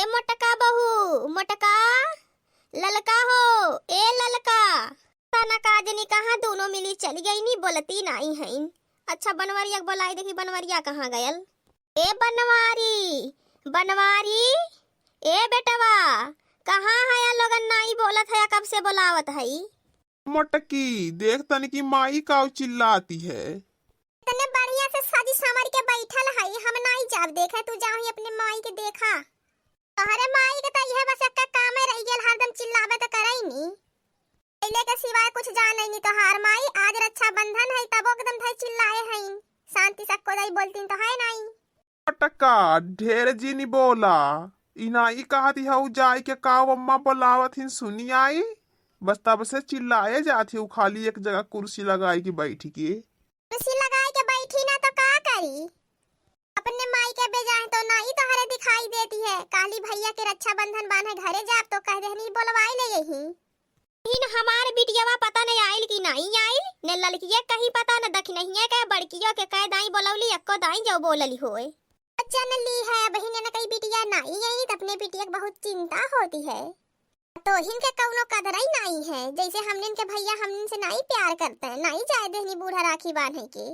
मोटका बहू, मोटका ललका हो, ए ललका तना काजनी कहाँ दोनों मिली चली गई नी बोलती नहीं है। अच्छा बनवरिया बोलाई देखी बनवरिया कहाँ गयल। ए बनवारी बनवारी, ए बेटवा कहाँ है लोगन नहीं बोलत है कब से बोलावत है। मोटकी देख तन की माई काऊ चिल्लाती है। तने बढ़िया से साजी संवर के बैठल है, हम नहीं जाब देखे, तू जाओ अपने माई के देखा। अरे माई के तो यह बस एक काम रह गेल, हरदम चिल्लावे तो करई नी, पहले के सिवाय कुछ जान नहीं। तो हार माई आज रक्षाबंधन है तब एकदम थे चिल्लाए हैं, शांति से कोई बोलती तो है नहीं। मोटका ढेर जी नी बोला, इनाई कहती हूँ जाय के काऊ अम्मा बोलावत हिन सुनी आई, बस तब से चिल्लाए जाती हूँ खाली एक जगह कुर्सी लगाई के बैठी के। कुर्सी लगाई के बैठी ना तो का करी, अपने माई के बेजाए तो नहीं तो हरे दिखाई देती है। काली भैया के रक्षाबंधन बांधे घरे जाब तो कह देनी बोलवाई ले यही। इन हमार बिटियावा पता नहीं आइल कि नहीं आइल, ने लड़किया कहीं पता न दख नहीं है, कह बड़कियों के कह दाई बोलवली एको दाई जो बोलली होए। बच्चा न ली है बहिन ने कई बिटिया नहीं आई तो अपने बिटिया बहुत चिंता होती है। तो इनके कौनो कदर ही नहीं है, जैसे हमने इनके भैया हमने से नहीं प्यार करते हैं, नहीं जाए देनी बूढ़ा राखी बांधे के।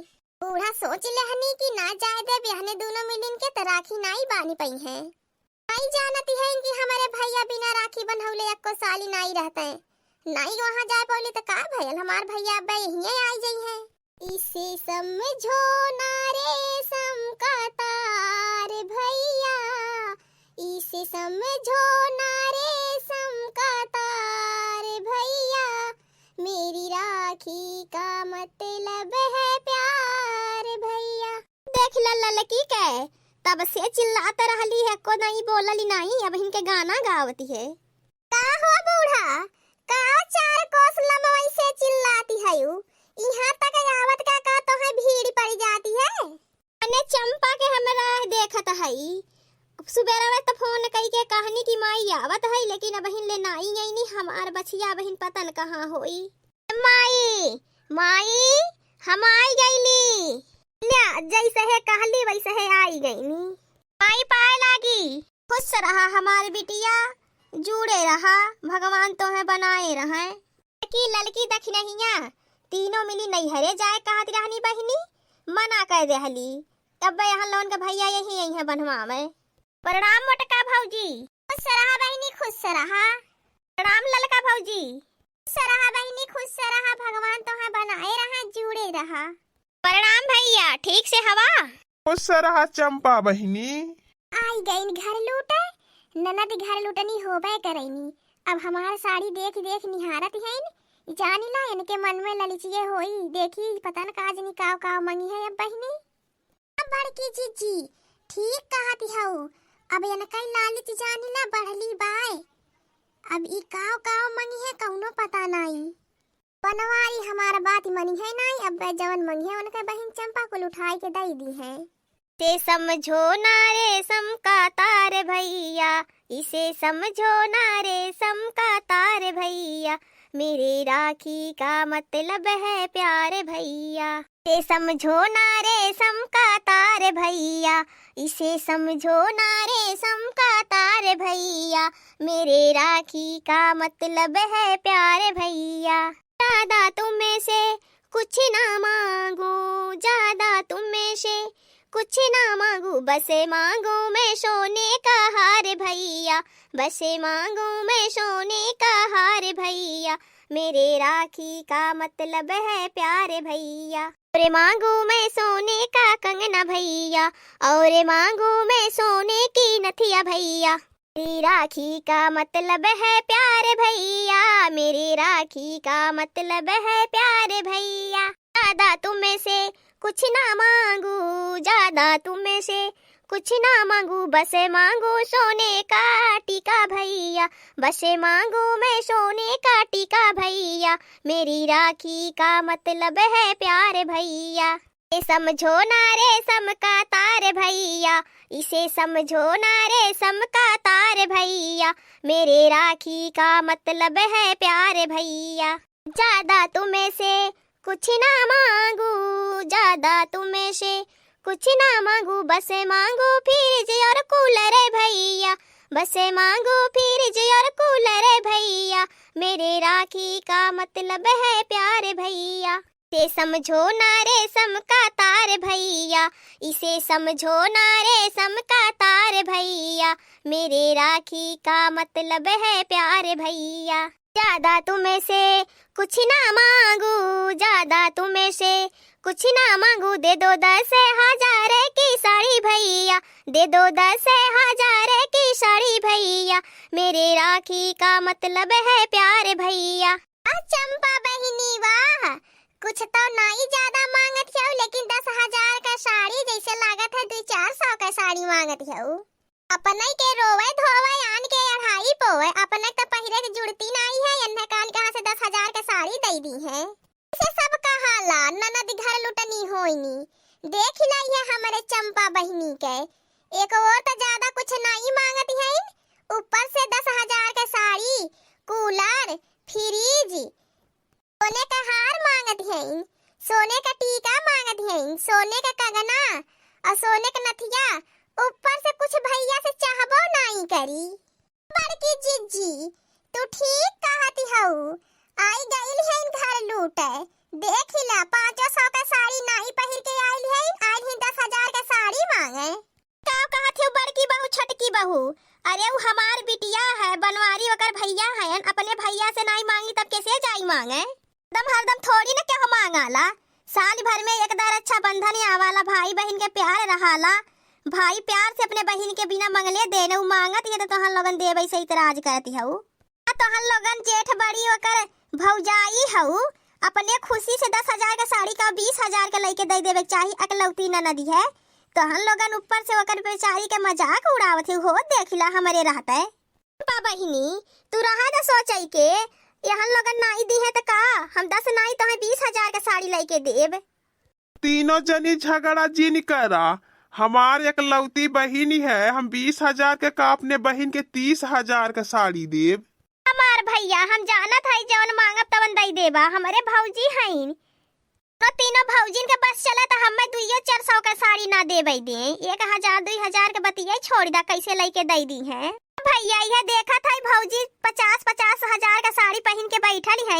बूढ़ा सोच लेहनी कि ना जाए दे बिहने दोनों मिलन के तो राखी नहीं बांधी पई है। नहीं जानती है कि हमारे भैया बिना राखी बंधौले एको साली नहीं रहते हैं, नहीं वहाँ जाए पौली तो का भैया हमार भैया अब यहीं आई जाई है। इसे समझो ना रेशम का तार भैया, इसे समझो ना रेशम का तार भैया, मेरी राखी का मतलब है प्यार भैया। देख ललकी के तब से चिल्लाते रहली है, को नहीं बोलली नहीं, अब इनके गाना गावती है। का हो बूढ़ा, का चार कोस लंबाई से चिल्लाती है यू, यहाँ तक आवत का तो है भीड़ पड़ जाती है। अने चंपा के हमरा देखत है, सुबेरा में तो फोन कई के कहानी की माई आवत है, लेकिन अब बहिन ले नाई गई नी हमार बचिया बहिन पतन कहाँ होई। माई माई हम आई गईली, जैसे है कहली वैसे है आई गई नी। माई पाए लागी, खुश रहा हमारी बिटिया, जुड़े रहा, भगवान तो है बनाए रहे। की लड़की दख नहीं तीनों मिली नैहरे जाए कहती रहनी बहिनी, मना कर देहली, तब यहाँ लोन का भैया यही है बनवा में। प्रणाम मोटका भौजी, खुश रहा बहिनी खुश रहा। प्रणाम ललका भौजी, खुश रहा बहिनी खुश रहा, भगवान तो है बनाए रहा जुड़े रहा। प्रणाम भैया, ठीक से हवा खुश रहा चंपा बहिनी। आई गई घर लूटे, ननद घर लूटनी होबे करैनी, अब हमार साड़ी देख देख निहारत है, जानी ला इनके मन में ललचिए होई, देखी पता न काजनी काव काव मंगी है अब बहिनी। अब बड़की जीजी ठीक कहती हूँ, अब इनका लालिच जानी ला बढ़ली बाय, अब ई काव काव मंगी है कौनो पता नहीं। बनवारी हमारा बात मनी है नहीं, अब जवन मंगी है उनके बहन चंपा को उठाई के दई दी है। ते समझो ना रेशम का तार भैया, इसे समझो ना रेशम का तार भैया, मेरे राखी का मतलब है प्यार भैया। ते समझो ना रेशम का तार भैया, इसे समझो ना रेशम का तार भैया, मेरे राखी का मतलब है प्यार भैया। ज्यादा तुम्हें से कुछ ना मांगू, ज्यादा तुम्हें से कुछ ना मांगू, बसे मांगू मैं सोने का हार भैया, बसे मांगू मैं सोने का हार भैया, मेरे राखी का मतलब है प्यार भैया। और मांगू मैं सोने का कंगना भैया, और मांगू मैं सोने की नथिया भैया, मेरी राखी का मतलब है प्यार भैया, मेरी राखी का मतलब है प्यार भैया। ज्यादा तुम्हें से कुछ ना मांगू, ज्यादा तुम्हें से कुछ ना मांगू, बस मांगू सोने का टीका भैया, बस मांगू मैं सोने का टीका भैया, मेरी राखी का मतलब है प्यार भैया। इसे समझो ना रेशम का तार भैया, इसे समझो ना रेशम का तार भैया, मेरे राखी का मतलब है प्यार भैया। ज्यादा तुम्हें से कुछ ना मांगू, ज्यादा तुम्हें से कुछ ना मांगू, बस मांगू फ्रिज और कूलर भैया, बस मांगो फ्रिज और कूलर भैया, मेरे राखी का मतलब है प्यार भैया। इसे समझो ना रेशम का तार भैया, इसे समझो ना रेशम का तार भैया, मेरे राखी का मतलब है प्यार भैया। ज्यादा तुम्हें से कुछ ना मांगू, ज्यादा तुम्हें से कुछ ना मांगू, दे दो 10,000 की साड़ी भैया, दे दो 10,000 की साड़ी भैया, मेरे राखी का मतलब है प्यार भैया। चंपा बहिनी वाह, कुछ तो नहीं ज्यादा मांगत हो, लेकिन 10,000 का साड़ी जैसे लागत है 200-400 का साड़ी मांगत हो। अपने के रोवे धोवे आन के अढ़ाई पोवे, अपने तो पहिरे की जुड़ती नहीं है, अन्य कान कहाँ से 10,000 का साड़ी दे दी है। इसे सब कहाला ननद घर लुटनी होइनी, देख लाई है हमारे चंपा बहिनी के, एक और तो ज्यादा कुछ नहीं मांगती है, ऊपर से 10,000 का साड़ी, कूलर, फ्रिज, सोने का हार मांगती है, सोने का टीका मांगती है, सोने का कंगना और सोने का नथिया, ऊपर से कुछ भैया से चाहबो नहीं करी। बड़की जिज्जी तू ठीक कहती हऊ, आई गईल है घर लूटे, देख ला 500 का साड़ी नहीं पहिर के आइल है, आज ही 10,000 का साड़ी मांगे। का कहत हो बड़की बहू छोटकी बहू, अरे वो हमार बिटिया है, बनवारी ओकर भैया है, अपने भैया से नहीं मांगी तब कैसे जाई मांगे। दम हरदम थोड़ी ना क्या मांगाला, साल भर में एक दार अच्छा बंधन आवाला, भाई बहन के प्यार रहाला, भाई प्यार से अपने बहन के बिना मंगले देने मांगत ये तो तोहन लोगन देवे से इतराज करती हऊ। तोहन लोगन जेठ बड़ी होकर भौजाई हऊ, अपने खुशी से 10,000 का साड़ी का 20,000 का लेके दे देवे चाहिए, अकलौती ननदी है, तोहन लोगन ऊपर से ओकर बेचारी के मजाक उड़ावत हो, देखला हमारे रहते। बहिनी तू रहा ना सोचई के यहाँ लोगन नहीं दी है तो का हम 10 नहीं तो 20,000 का साड़ी लेके देव। तीनों जनी झगड़ा जिन करा, हमार एक लौती बहिनी है, हम 20,000 के का अपने बहन के 30,000 का साड़ी देव। हमार भैया हम जानत है जवन मांगब तवन दई देबा, हमारे भौजी हईन तो तीनों भौजिन के बस चला तो हमें 200-400 का साड़ी ना देबई दे, 1,000-2,000 के बतिया छोड़ दा कैसे लेके दई दी है। भैया यह देखा था भौजी 50-50 हजार का साड़ी पहन के बैठल है,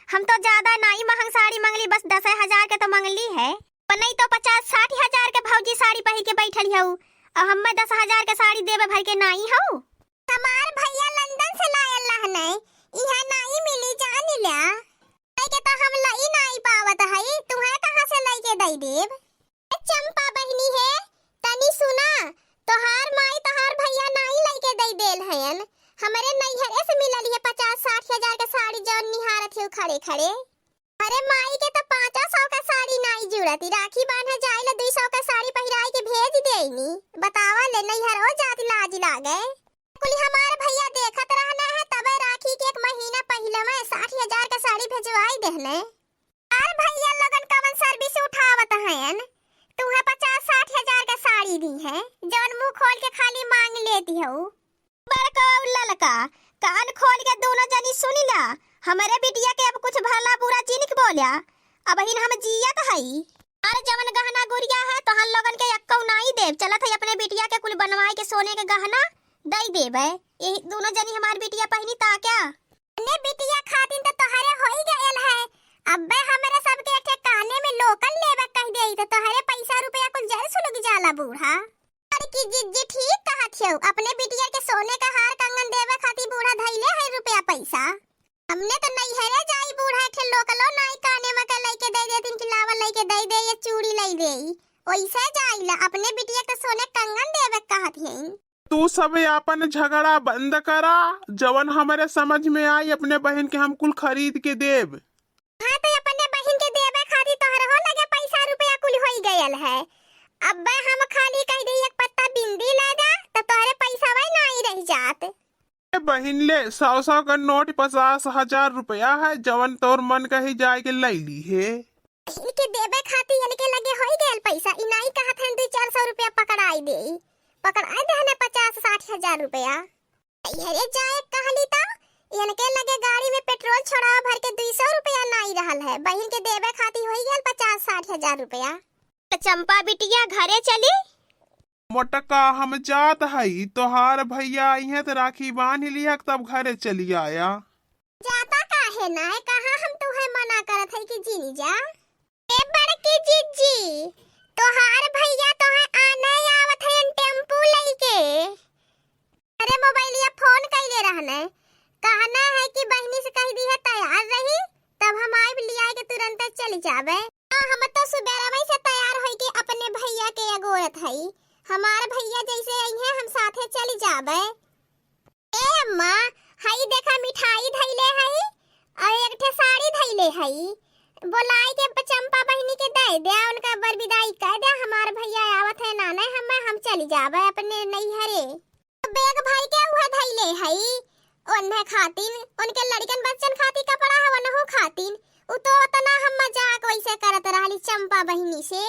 हम तो ज्यादा नहीं महंग साड़ी मंगली, बस 10,000 के तो मंगली है, नहीं तो 50-60 हजार के भौजी साड़ी पहन के बैठल हूँ, और हम 10,000 के साड़ी देवे भर के नहीं हूँ। हमार भैया लंदन से लायल रहने, यहाँ नहीं मिली जान लिया, के तो हम लाई नहीं पावत है, तुम्हें कहाँ से लेके दई देव। चंपा बहनी है तनी सुना, तोहार माई तोहार भैया नहीं लेके दई देल हयन, हमारे नैहरे से मिलल है 50-60 हजार का साड़ी जौन निहारत है खड़े खड़े। अरे माई के तो 500 का साड़ी नहीं जुड़ती, राखी बांधे जाइला 200 का साड़ी पहिराई के भेज देनी, बतावा ले नैहर हो जाती लाज लागे। कुल हमारे भैया देखत रहना है, तबे राखी के 1 महीना पहले में 60,000 का साड़ी भेजवाई देने। यार भैया लोगन कवन सर्विस उठावत हैं, तुम्हें 50-60 हजार का साड़ी दी है, जौन मुंह खोल के खाली मांग लेती हो। बड़का ललका कान खोल के दोनों जनी सुनी ला, हमारे बिटिया के अब कुछ भला बुरा चिनिक बोलिया, अब हिन हम जियत हई, अरे जवन गहना गुड़िया है तो हम लोगन के यक्कौ नहीं देव, चलत है अपने बिटिया के कुल बनवाई के सोने के गहना दई देबे, यही दोनों जनी हमार बिटिया पहनी ता क्या ने बिटिया खातिन तो तोहरे होई गयल है, अब्बे हमारे सब के एक काने में लोकल लेबे कह देई तो तोहरे पैसा रुपया कुल जल सुलग जाला बूढ़ा। अरे की जिज्जी ठीक कहत हो, अपने बिटिया के सोने का हार कंगन देवे खातिर बूढ़ा धइले है रुपया पैसा, हमने तो नहीं हेरे जाई बूढ़ा के लोकलो नहीं काने में के लेके दे देतिन कि लावा लेके दे दे ये चूड़ी ले देई, ओइसे जाइला अपने बिटिया के सोने कंगन देवे कहत है। तू सब अपन झगड़ा बंद करा, जवन हमारे समझ में आई अपने बहन के हम कुल खरीद के देव। हाँ तो अपने बहन के देवे खातिर तोहर हो लगे पैसा रुपया कुल होई गयल है, अब हम खाली कह दे एक पत्ता बिंदी ले दा तो तोहरे पैसा वही नहीं रह जात। बहन ले 100 का नोट 50,000 रुपया है, जवन तोर मन कही जाए के लैली है, इनके देवे खातिर इनके लगे होई गयल पैसा, इनाई कहत हैं 200-400 रुपया पकड़ाई दे, पकड़ाई दे 50-60 हजार रुपया, अरे जाए कहली तो इनके लगे गाड़ी में पेट्रोल छोड़ा भर के 200 रुपया नहीं रहल है, बहन के देवे खातिर होई गयल 50-60 हजार रुपया। चंपा बिटिया घरे चली, मोटका हम जात हई तोहार भैया इहे तो राखी बांध लिया तब घरे चली आया। जाता काहे ना है, कहाँ हम तुम्हें मना करत है कि जीनी जा। ए बड़की जीजी, तोहार भैया तोहे आने आवत है टेम्पू लेके। अरे मोबाइलिया फोन कैले रहने, कहना है कि बहनी से कह दी है तैयार रही तब हम आइब लिया के तुरंत चली जाबे। हम तो सुबेरवे से तैयार होई के अपने भैया के अगोरत हई, हमार भैया जैसे आई है हम साथे चली जाबे। ए अम्मा, हई देखा मिठाई धइले हई और एक ठे साड़ी धइले हई, बोलाई के चंपा बहनी के दे दे, उनका बर विदाई कर दे। हमार भैया आवत है नाने हम चली जाबे अपने नैहरे। बेग भाई के हुआ धइले हई ओन्हे खातिन, उनके लड़कन बच्चन खातिर कपड़ा हवन हो खातिन। उ तो तना हम मजाक वैसे करत रहली चंपा बहनी से।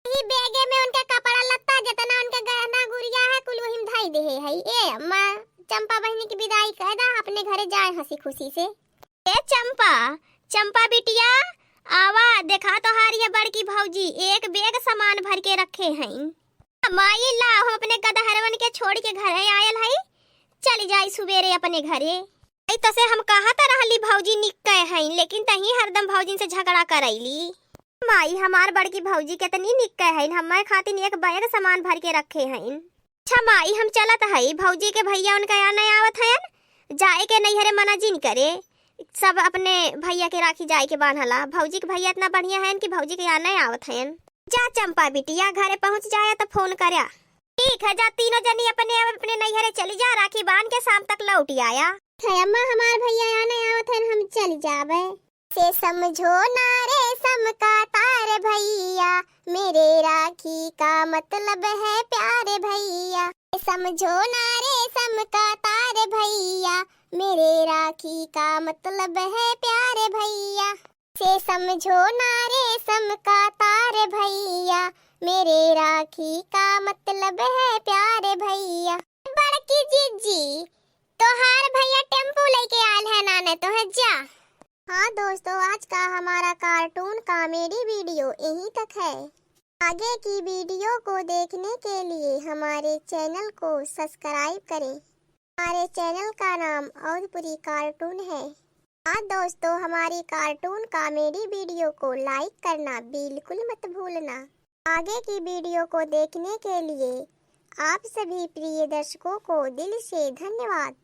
ई बेगे में उनका कपड़ा लत्ता जितना उनके गहना गुड़िया है कुल वही धई दे हई। ए अम्मा, चंपा बहनी की विदाई कर दा, अपने घरे जाए हंसी खुशी से। ए चंपा, चंपा बिटिया आवा, देखा तोहार ये बड़की भौजी एक बेग सामान भर के रखे हैं। माई ला, हम अपने गदहरवन के छोड़ के घरे आयल हई, चली जाई सुबेरे अपने घरे। ऐ तो से हम कहा त रहली भौजी निक है, लेकिन तही हरदम भौजी से झगड़ा करैली। माई हमार बड़की भौजी कितनी निक है, हमारे खातिर एक बैग सामान भर के रखे हैं। अच्छा माई, हम चलत हई, भौजी के भैया उनका यहाँ नहीं आवत है, जाए के नैहरे मना जिन करे। सब अपने भैया के राखी जाए के बांधला, भौजी के भैया इतना बढ़िया है कि भौजी के यहाँ नहीं आवत है। जा चंपा बिटिया, घरे पहुँच जाया तो फोन करया। ठीक है, जा तीनों जनी अपने अपने नैहरे चली जा, राखी बांध के शाम तक लौट आया। अम्मा, हमार भैया आने आवत है, हम चली जाबे। से समझो ना रे सम का तार भैया, मेरे राखी का मतलब है प्यारे भैया। समझो ना रे सम का तार भैया, मेरे राखी का मतलब है प्यारे भैया। से समझो ना रे सम का तार भैया, मेरे राखी का मतलब है प्यारे भैया। बड़की जीजी, तोहार भैया टेम्पू लेके आयल है नाने, तो है जा। हाँ दोस्तों, आज का हमारा कार्टून कॉमेडी वीडियो यहीं तक है। आगे की वीडियो को देखने के लिए हमारे चैनल को सब्सक्राइब करें। हमारे चैनल का नाम औधपुरी कार्टून है। हाँ दोस्तों, हमारी कार्टून कॉमेडी वीडियो को लाइक करना बिल्कुल मत भूलना। आगे की वीडियो को देखने के लिए आप सभी प्रिय दर्शकों को दिल से धन्यवाद।